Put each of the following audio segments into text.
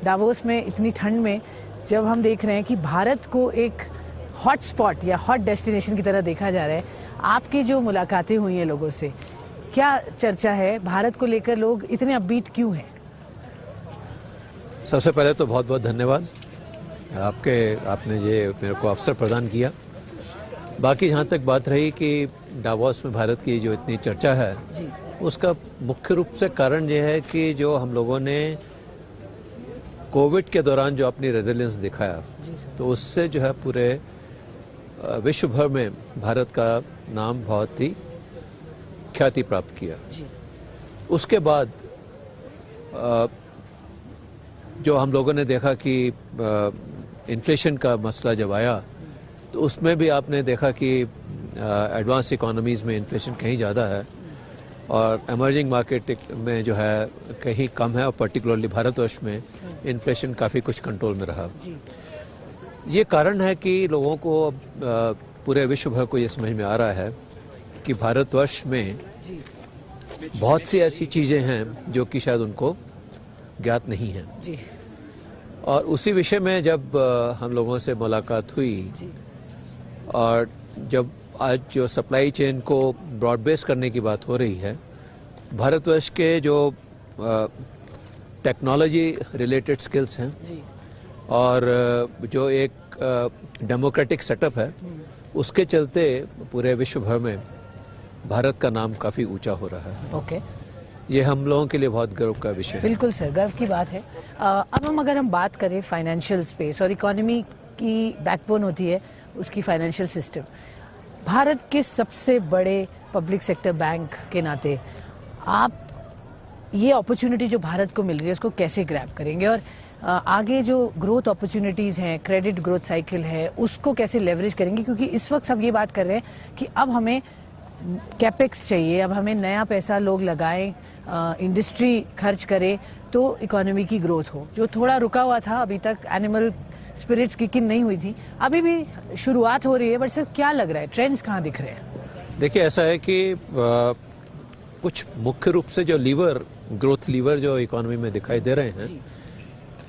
Davos में इतनी ठंड में जब हम देख रहे हैं कि भारत को एक हॉट स्पॉट या हॉट डेस्टिनेशन की तरह देखा जा रहा है, आपकी जो मुलाकातें हुई हैं लोगों से, क्या चर्चा है? भारत को लेकर लोग इतने अपबीट क्यों हैं? सबसे पहले तो बहुत बहुत धन्यवाद आपने ये मेरे को अवसर प्रदान किया। बाकी जहाँ तक बात रही कि डावोस में भारत की जो इतनी चर्चा है, उसका मुख्य रूप से कारण ये है कि जो हम लोगों ने कोविड के दौरान जो अपनी रेजिलियंस दिखाया, तो उससे जो है पूरे विश्व भर में भारत का नाम बहुत ही ख्याति प्राप्त किया। उसके बाद जो हम लोगों ने देखा कि इन्फ्लेशन का मसला जब आया, तो उसमें भी आपने देखा कि एडवांस इकोनॉमीज़ में इन्फ्लेशन कहीं ज़्यादा है और एमर्जिंग मार्केट में जो है कहीं कम है, और पर्टिकुलरली भारतवर्ष में इन्फ्लेशन काफ़ी कुछ कंट्रोल में रहा। ये कारण है कि लोगों को पूरे विश्व भर को ये समझ में आ रहा है कि भारतवर्ष में बहुत सी ऐसी चीज़ें हैं जो कि शायद उनको ज्ञात नहीं है। और उसी विषय में जब हम लोगों से मुलाकात हुई और जब आज जो सप्लाई चेन को ब्रॉड बेस करने की बात हो रही है, भारतवर्ष के जो टेक्नोलॉजी रिलेटेड स्किल्स हैं और जो एक डेमोक्रेटिक सेटअप है, उसके चलते पूरे विश्व भर में भारत का नाम काफ़ी ऊंचा हो रहा है। ये हम लोगों के लिए बहुत गर्व का विषय है। बिल्कुल सर, गर्व की बात है। अब अगर हम बात करें फाइनेंशियल स्पेस और इकोनॉमी की बैकबोन होती है उसकी फाइनेंशियल सिस्टम, भारत के सबसे बड़े पब्लिक सेक्टर बैंक के नाते आप ये अपॉर्चुनिटी जो भारत को मिल रही है उसको कैसे ग्रैब करेंगे, और आगे जो ग्रोथ अपॉर्चुनिटीज हैं, क्रेडिट ग्रोथ साइकिल है, उसको कैसे लेवरेज करेंगे? क्योंकि इस वक्त सब ये बात कर रहे हैं कि अब हमें कैपेक्स चाहिए, अब हमें नया पैसा लोग लगाएं, इंडस्ट्री खर्च करे तो इकोनॉमी की ग्रोथ हो। जो थोड़ा रुका हुआ था अभी तक, एनिमल स्पिरिट्स की किन नहीं हुई थी, अभी भी शुरुआत हो रही है। बट सर क्या लग रहा है, ट्रेंड्स कहाँ दिख रहे हैं? देखिए, ऐसा है कि कुछ मुख्य रूप से जो ग्रोथ लीवर जो इकोनॉमी में दिखाई दे रहे हैं,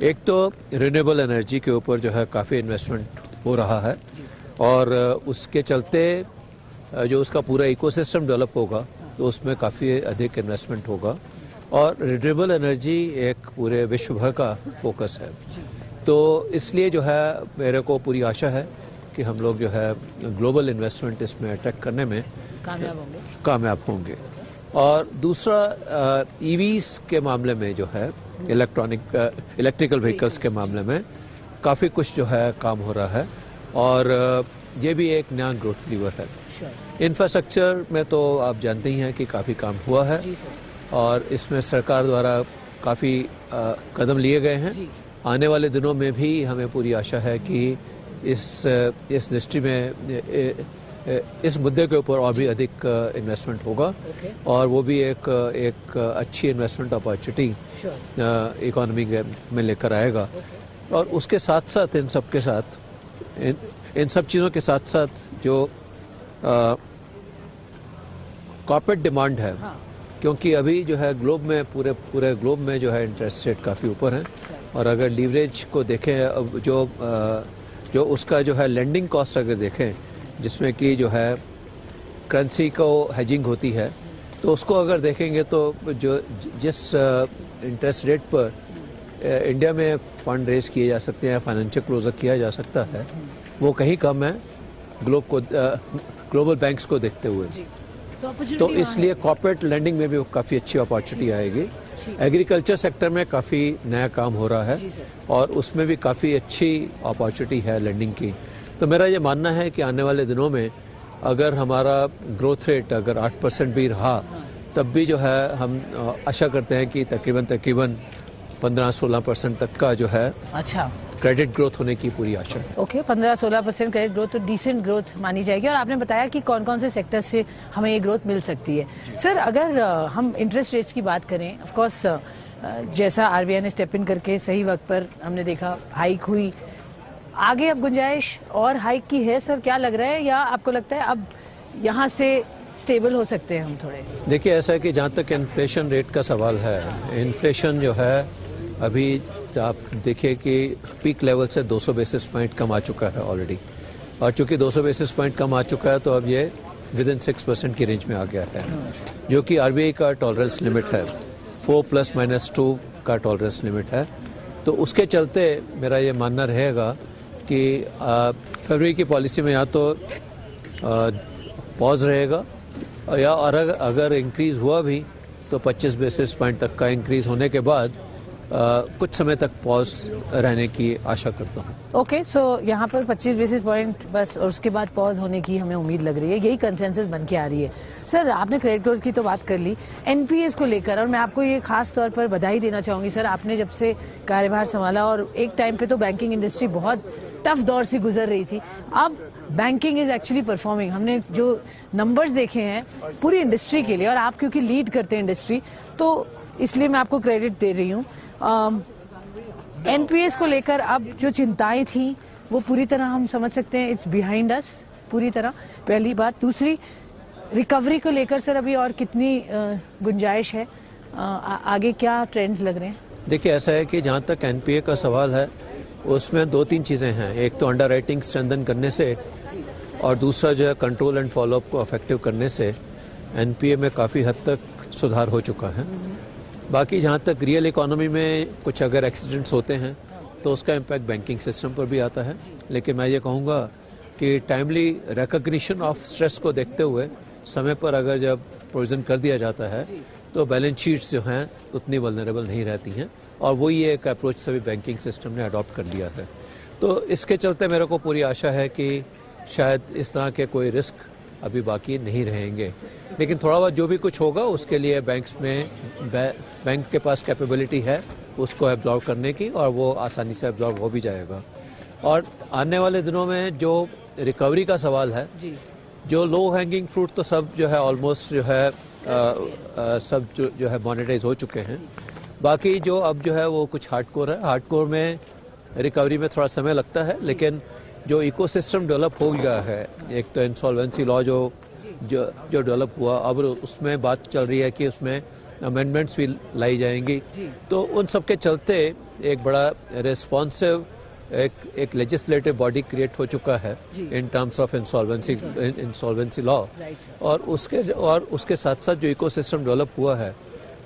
एक तो रिन्यूएबल एनर्जी के ऊपर जो है काफ़ी इन्वेस्टमेंट हो रहा है और उसके चलते जो उसका पूरा इकोसिस्टम डेवलप होगा तो उसमें काफ़ी अधिक इन्वेस्टमेंट होगा और रिन्यूएबल एनर्जी एक पूरे विश्व भर का फोकस है। तो इसलिए जो है मेरे को पूरी आशा है कि हम लोग जो है ग्लोबल इन्वेस्टमेंट इसमें अट्रैक्ट करने में कामयाब होंगे। और दूसरा ईवीज के मामले में जो है इलेक्ट्रिकल व्हीकल्स के मामले में काफ़ी कुछ जो है काम हो रहा है और ये भी एक नया ग्रोथ लीवर है। इंफ्रास्ट्रक्चर में तो आप जानते ही हैं कि काफ़ी काम हुआ है और इसमें सरकार द्वारा काफ़ी कदम लिए गए हैं। आने वाले दिनों में भी हमें पूरी आशा है कि इस इंडस्ट्री में इस मुद्दे के ऊपर और भी अधिक इन्वेस्टमेंट होगा और वो भी एक अच्छी इन्वेस्टमेंट अपॉर्चुनिटी इकोनॉमी में लेकर आएगा। और उसके साथ साथ इन सब चीज़ों के साथ साथ जो कॉर्पोरेट डिमांड है, क्योंकि अभी जो है ग्लोब में पूरे ग्लोब में जो है इंटरेस्ट रेट काफ़ी ऊपर है और अगर लीवरेज को देखें जो उसका जो है लेंडिंग कॉस्ट अगर देखें जिसमें कि जो है करेंसी को हेजिंग होती है, तो उसको अगर देखेंगे तो जिस इंटरेस्ट रेट पर इंडिया में फंड रेज किए जा सकते हैं, फाइनेंशियल क्लोजर किया जा सकता है, वो कहीं कम है ग्लोबल बैंक्स को देखते हुए। तो इसलिए कॉर्पोरेट लेंडिंग में भी काफ़ी अच्छी अपॉर्चुनिटी आएगी। एग्रीकल्चर सेक्टर में काफ़ी नया काम हो रहा है और उसमें भी काफ़ी अच्छी अपॉर्चुनिटी है लेंडिंग की। तो मेरा ये मानना है कि आने वाले दिनों में अगर हमारा ग्रोथ रेट अगर 8% भी रहा, तब भी जो है हम आशा करते हैं कि तकरीबन 15-16% तक का जो है क्रेडिट ग्रोथ होने की पूरी आशा है। ओके, 15-16% क्रेडिट ग्रोथ तो डिसेंट ग्रोथ मानी जाएगी। और आपने बताया कि कौन कौन से सेक्टर से हमें ये ग्रोथ मिल सकती है। सर, अगर हम इंटरेस्ट रेट्स की बात करें, ऑफ कोर्स जैसा आरबीआई ने स्टेप इन करके सही वक्त पर हमने देखा हाइक हुई, आगे अब गुंजाइश और हाइक की है सर, क्या लग रहा है, या आपको लगता है अब यहाँ से स्टेबल हो सकते हैं हम थोड़े? देखिए, ऐसा है कि जहाँ तक इन्फ्लेशन रेट का सवाल है, इन्फ्लेशन जो है अभी आप देखिए कि पीक लेवल से 200 बेसिस पॉइंट कम आ चुका है ऑलरेडी, और चूंकि 200 बेसिस पॉइंट कम आ चुका है तो अब ये विद इन 6% की रेंज में आ गया है, जो कि आरबीआई का टॉलरेंस लिमिट है, 4+-2 का टॉलरेंस लिमिट है। तो उसके चलते मेरा ये मानना रहेगा कि फरवरी की पॉलिसी में या तो पॉज रहेगा, या और अगर इंक्रीज हुआ भी तो 25 बेसिस पॉइंट तक का इंक्रीज होने के बाद कुछ समय तक पॉज रहने की आशा करता हूँ। ओके, सो यहाँ पर 25 बेसिस पॉइंट बस, और उसके बाद पॉज होने की हमें उम्मीद लग रही है, यही कंसेंसस बन के आ रही है। सर, आपने क्रेडिट ग्रोथ की तो बात कर ली, एनपीएस को लेकर, और मैं आपको ये खास तौर पर बधाई देना चाहूंगी सर, आपने जब से कार्यभार संभाला, और एक टाइम पे तो बैंकिंग इंडस्ट्री बहुत टफ दौर से गुजर रही थी, अब बैंकिंग इज एक्चुअली परफॉर्मिंग। हमने जो नंबर्स देखे हैं पूरी इंडस्ट्री के लिए, और आप क्योंकि लीड करते हैं इंडस्ट्री, तो इसलिए मैं आपको क्रेडिट दे रही हूँ। एनपीएस को लेकर अब जो चिंताएं थी वो पूरी तरह हम समझ सकते हैं, इट्स बिहाइंड अस पूरी तरह, पहली बात। दूसरी, रिकवरी को लेकर सर अभी और कितनी गुंजाइश है, आगे क्या ट्रेंड्स लग रहे हैं? देखिए, ऐसा है कि जहाँ तक एनपीए का सवाल है उसमें 2-3 चीज़ें हैं। एक तो अंडर राइटिंग स्ट्रेंथन करने से, और दूसरा जो है कंट्रोल एंड फॉलोअप को इफेक्टिव करने से एनपीए में काफ़ी हद तक सुधार हो चुका है। बाकी जहाँ तक रियल इकोनॉमी में कुछ अगर एक्सीडेंट्स होते हैं तो उसका इम्पैक्ट बैंकिंग सिस्टम पर भी आता है, लेकिन मैं ये कहूँगा कि टाइमली रिकग्निशन ऑफ स्ट्रेस को देखते हुए समय पर अगर जब प्रोविजन कर दिया जाता है तो बैलेंस शीट्स जो हैं उतनी वल्नरेबल नहीं रहती हैं, और वही एक अप्रोच सभी बैंकिंग सिस्टम ने अडॉप्ट कर लिया है। तो इसके चलते मेरे को पूरी आशा है कि शायद इस तरह के कोई रिस्क अभी बाकी नहीं रहेंगे, लेकिन थोड़ा बहुत जो भी कुछ होगा उसके लिए बैंक्स में बैंक के पास कैपेबिलिटी है उसको एब्जॉर्व करने की, और वो आसानी से एब्जॉर्व हो भी जाएगा। और आने वाले दिनों में जो रिकवरी का सवाल है, जो लो हैंगिंग फ्रूट तो सब जो है ऑलमोस्ट जो है सब जो है मोनेटाइज हो चुके हैं। बाकी जो अब जो है वो कुछ हार्डकोर है, हार्डकोर में रिकवरी में थोड़ा समय लगता है, लेकिन जो इकोसिस्टम डेवलप हो गया है, एक तो इंसॉल्वेंसी लॉ जो डेवलप हुआ, अब उसमें बात चल रही है कि उसमें अमेंडमेंट्स भी लाई जाएंगी, तो उन सब के चलते एक बड़ा रिस्पॉन्सिव एक लेजिस्लेटिव बॉडी क्रिएट हो चुका है in terms of insolvency law, और उसके साथ साथ जो इकोसिस्टम डेवलप हुआ है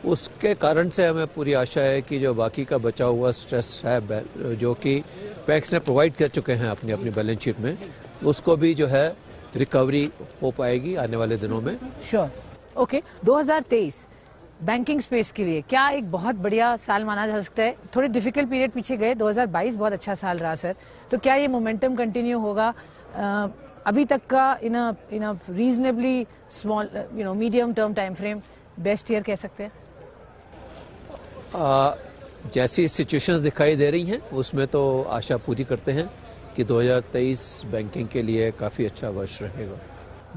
उसके कारण से हमें पूरी आशा है कि जो बाकी का बचा हुआ स्ट्रेस है जो कि बैंक्स ने प्रोवाइड कर चुके हैं अपनी अपनी बैलेंस शीट में, उसको भी जो है रिकवरी हो पाएगी आने वाले दिनों में। श्योर। ओके, 2023 बैंकिंग स्पेस के लिए क्या एक बहुत बढ़िया साल माना जा सकता है? थोड़े डिफिकल्ट पीरियड पीछे गए, 2022 बहुत अच्छा साल रहा सर, तो क्या ये मोमेंटम कंटिन्यू होगा अभी तक का in a reasonably small medium term time frame best year कह सकते हैं? जैसी सिचुएशंस दिखाई दे रही हैं उसमें तो आशा पूरी करते हैं कि 2023 बैंकिंग के लिए काफ़ी अच्छा वर्ष रहेगा।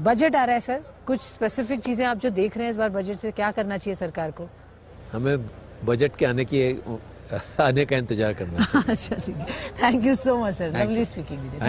बजट आ रहा है सर, कुछ स्पेसिफिक चीजें आप जो देख रहे हैं इस बार बजट से, क्या करना चाहिए सरकार को? हमें बजट के आने का इंतजार करना चाहिए। अच्छा, thank you so much sir, lovely speaking.